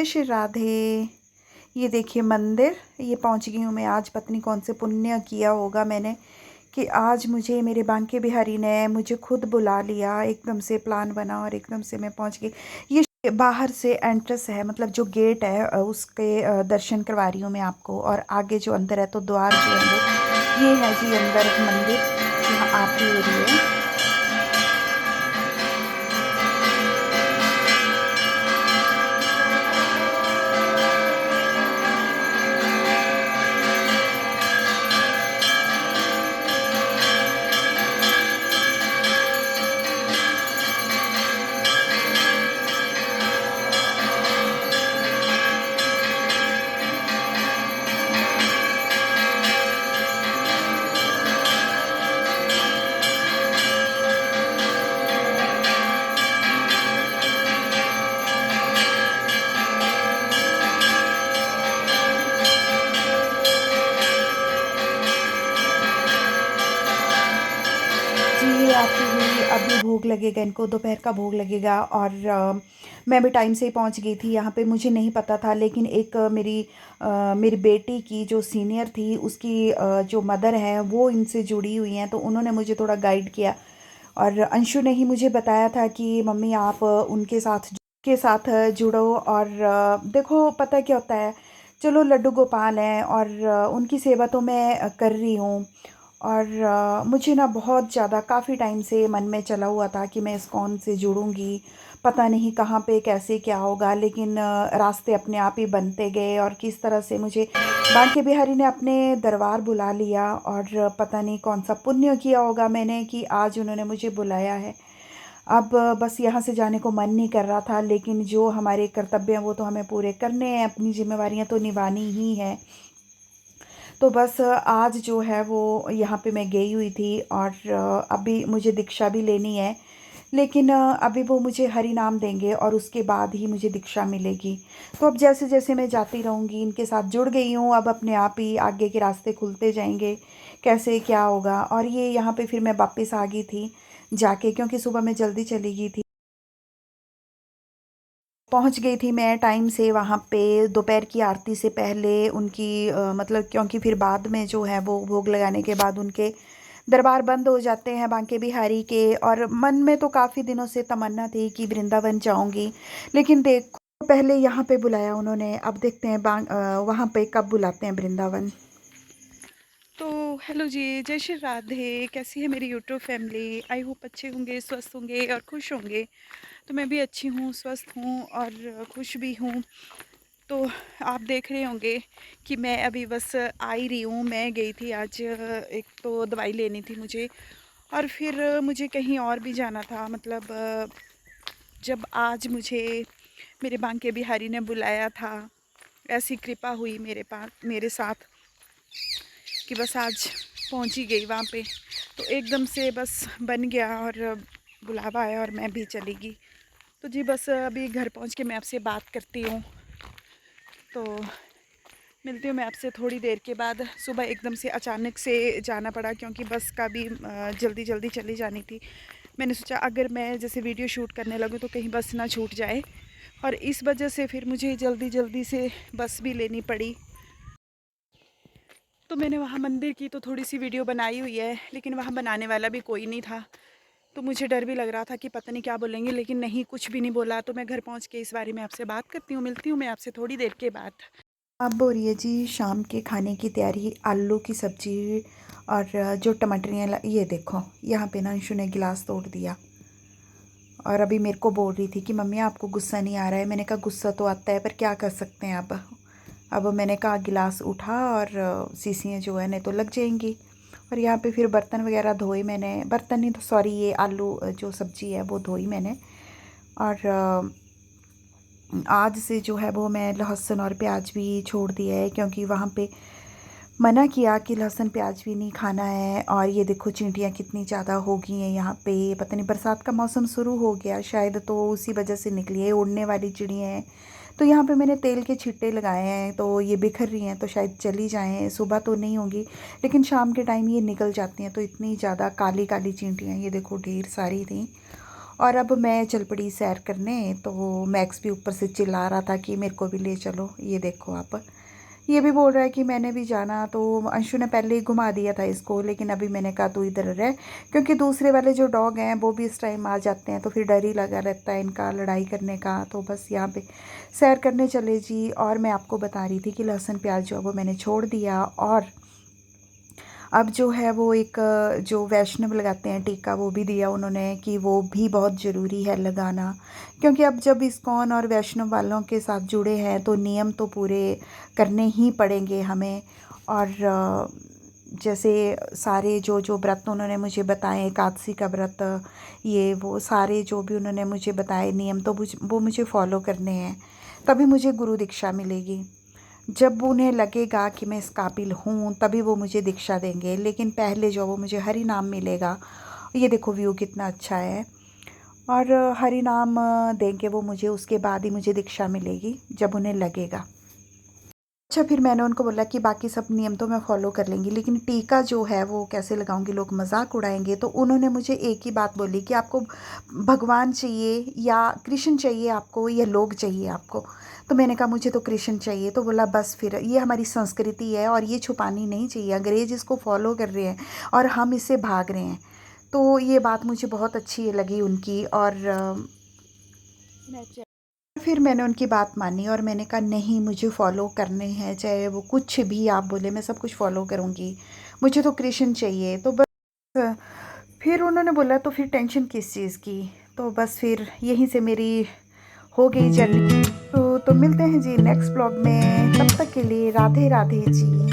जय श्री राधे। ये देखिए मंदिर, ये पहुंच गई हूँ मैं। आज पत्नी कौन से पुण्य किया होगा मैंने कि आज मुझे मेरे बांके बिहारी ने मुझे खुद बुला लिया। एकदम से प्लान बना और एकदम से मैं पहुंच गई। ये बाहर से एंट्रेंस है, मतलब जो गेट है उसके दर्शन करवा रही हूँ मैं आपको। और आगे जो अंदर है तो द्वार जो है वो ये है जी, अंदर मंदिर जहाँ आरती हो रही है। जी, ये आरती हुई, अभी भोग लगेगा इनको, दोपहर का भोग लगेगा। और मैं भी टाइम से ही पहुंच गई थी यहाँ पे। मुझे नहीं पता था, लेकिन एक मेरी बेटी की जो सीनियर थी उसकी जो मदर है वो इनसे जुड़ी हुई हैं, तो उन्होंने मुझे थोड़ा गाइड किया। और अंशु ने ही मुझे बताया था कि मम्मी आप उनके साथ जुड़ो। और देखो पता क्या होता है, चलो लड्डू गोपाल हैं और उनकी सेवा तो मैं कर रही हूँ। और मुझे ना बहुत ज़्यादा काफ़ी टाइम से मन में चला हुआ था कि मैं इस्कॉन से जुड़ूंगी। पता नहीं कहाँ पे कैसे क्या होगा, लेकिन रास्ते अपने आप ही बनते गए और किस तरह से मुझे बांके बिहारी ने अपने दरबार बुला लिया। और पता नहीं कौन सा पुण्य किया होगा मैंने कि आज उन्होंने मुझे बुलाया है। अब बस यहाँ से जाने को मन नहीं कर रहा था, लेकिन जो हमारे कर्तव्य हैं वो तो हमें पूरे करने हैं, अपनी जिम्मेवारियाँ तो निभानी ही हैं। तो बस आज जो है वो यहाँ पे मैं गई हुई थी। और अभी मुझे दीक्षा भी लेनी है, लेकिन अभी वो मुझे हरि नाम देंगे और उसके बाद ही मुझे दीक्षा मिलेगी। तो अब जैसे जैसे मैं जाती रहूँगी, इनके साथ जुड़ गई हूँ, अब अपने आप ही आगे के रास्ते खुलते जाएंगे कैसे क्या होगा। और ये यहाँ पे फिर मैं वापस आ गई थी जाके, क्योंकि सुबह मैं जल्दी चली गई थी। पहुंच गई थी मैं टाइम से वहाँ पे दोपहर की आरती से पहले। उनकी मतलब क्योंकि फिर बाद में जो है वो भोग लगाने के बाद उनके दरबार बंद हो जाते हैं बांके बिहारी के। और मन में तो काफ़ी दिनों से तमन्ना थी कि वृंदावन जाऊंगी, लेकिन देखो पहले यहाँ पे बुलाया उन्होंने, अब देखते हैं वहाँ पे कब बुलाते हैं वृंदावन। तो हेलो जी, जय श्री राधे। कैसी है मेरी यूट्यूब फैमिली? आई होप अच्छे होंगे, स्वस्थ होंगे और खुश होंगे। तो मैं भी अच्छी हूँ, स्वस्थ हूँ और खुश भी हूँ। तो आप देख रहे होंगे कि मैं अभी बस आ ही रही हूँ। मैं गई थी आज, एक तो दवाई लेनी थी मुझे, और फिर मुझे कहीं और भी जाना था। मतलब जब आज मुझे मेरे बांके बिहारी ने बुलाया था, ऐसी कृपा हुई मेरे पास, मेरे साथ, कि बस आज पहुंच ही गई वहाँ पे। तो एकदम से बस बन गया और बुलावा आया और मैं भी चली गई। तो जी बस अभी घर पहुंच के मैं आपसे बात करती हूँ। तो मिलती हूँ मैं आपसे थोड़ी देर के बाद। सुबह एकदम से अचानक से जाना पड़ा, क्योंकि बस का भी जल्दी जल्दी चली जानी थी। मैंने सोचा अगर मैं जैसे वीडियो शूट करने लगूँ तो कहीं बस ना छूट जाए, और इस वजह से फिर मुझे जल्दी जल्दी से बस भी लेनी पड़ी। तो मैंने वहाँ मंदिर की तो थोड़ी सी वीडियो बनाई हुई है, लेकिन वहाँ बनाने वाला भी कोई नहीं था। तो मुझे डर भी लग रहा था कि पता नहीं क्या बोलेंगे, लेकिन नहीं, कुछ भी नहीं बोला। तो मैं घर पहुँच के इस बारे में आपसे बात करती हूँ। मिलती हूँ मैं आपसे थोड़ी देर के बाद। अब हो रही है जी शाम के खाने की तैयारी। आलू की सब्जी और जो टमाटरियाँ ये देखो यहाँ पे ना अंशु ने गिलास तोड़ दिया। और अभी मेरे को बोल रही थी कि मम्मी आपको गुस्सा नहीं आ रहा है। मैंने कहा गुस्सा तो आता है, पर क्या कर सकते हैं अब मैंने कहा गिलास उठा और सीसियाँ जो है नहीं तो लग जाएंगी। और यहाँ पे फिर बर्तन वगैरह धोए मैंने, बर्तन नहीं तो सॉरी, ये आलू जो सब्ज़ी है वो धोई मैंने। और आज से जो है वो मैं लहसुन और प्याज भी छोड़ दिया है, क्योंकि वहाँ पे मना किया कि लहसुन प्याज भी नहीं खाना है। और ये देखो चींटियाँ कितनी ज़्यादा हो गई हैं यहाँ पे। पता नहीं बरसात का मौसम शुरू हो गया शायद, तो उसी वजह से निकली है। उड़ने वाली चिड़ियाँ हैं। तो यहाँ पे मैंने तेल के छिट्टे लगाए हैं, तो ये बिखर रही हैं, तो शायद चली जाएं। सुबह तो नहीं होंगी, लेकिन शाम के टाइम ये निकल जाती हैं। तो इतनी ज़्यादा काली काली चींटियाँ ये देखो ढेर सारी थी। और अब मैं चल पड़ी सैर करने। तो मैक्स भी ऊपर से चिल्ला रहा था कि मेरे को भी ले चलो, ये देखो आप। ये भी बोल रहा है कि मैंने भी जाना। तो अंशु ने पहले ही घुमा दिया था इसको, लेकिन अभी मैंने कहा तू इधर रह, क्योंकि दूसरे वाले जो डॉग हैं वो भी इस टाइम आ जाते हैं, तो फिर डर ही लगा रहता है इनका लड़ाई करने का। तो बस यहाँ पे सैर करने चले जी। और मैं आपको बता रही थी कि लहसुन प्याज जो है वो मैंने छोड़ दिया। और अब जो है वो एक जो वैष्णव लगाते हैं टीका, वो भी दिया उन्होंने कि वो भी बहुत ज़रूरी है लगाना, क्योंकि अब जब इस्कॉन और वैष्णव वालों के साथ जुड़े हैं तो नियम तो पूरे करने ही पड़ेंगे हमें। और जैसे सारे जो जो व्रत उन्होंने मुझे बताए, एकादशी का व्रत, ये वो सारे जो भी उन्होंने मुझे बताए नियम, तो वो मुझे फॉलो करने हैं, तभी मुझे गुरु दीक्षा मिलेगी। जब उन्हें लगेगा कि मैं इस काबिल हूँ तभी वो मुझे दीक्षा देंगे, लेकिन पहले जो वो मुझे हरि नाम मिलेगा। ये देखो व्यू कितना अच्छा है। और हरि नाम देंगे वो मुझे, उसके बाद ही मुझे दीक्षा मिलेगी जब उन्हें लगेगा। अच्छा, फिर मैंने उनको बोला कि बाकी सब नियम तो मैं फ़ॉलो कर लेंगी, लेकिन टीका जो है वो कैसे लगाऊंगी, लोग मजाक उड़ाएंगे। तो उन्होंने मुझे एक ही बात बोली कि आपको भगवान चाहिए या कृष्ण चाहिए आपको, या लोग चाहिए आपको। तो मैंने कहा मुझे तो कृष्ण चाहिए। तो बोला बस फिर ये हमारी संस्कृति है और ये छुपानी नहीं चाहिए, अंग्रेज़ इसको फॉलो कर रहे हैं और हम इससे भाग रहे हैं। तो ये बात मुझे बहुत अच्छी लगी उनकी। और फिर मैंने उनकी बात मानी और मैंने कहा नहीं, मुझे फ़ॉलो करने हैं, चाहे वो कुछ भी आप बोले, मैं सब कुछ फ़ॉलो करूँगी, मुझे तो कृष्ण चाहिए। तो बस फिर उन्होंने बोला तो फिर टेंशन किस चीज़ की। तो बस फिर यहीं से मेरी हो गई जर्नी। तो मिलते हैं जी नेक्स्ट ब्लॉग में, तब तक के लिए राधे राधे जी।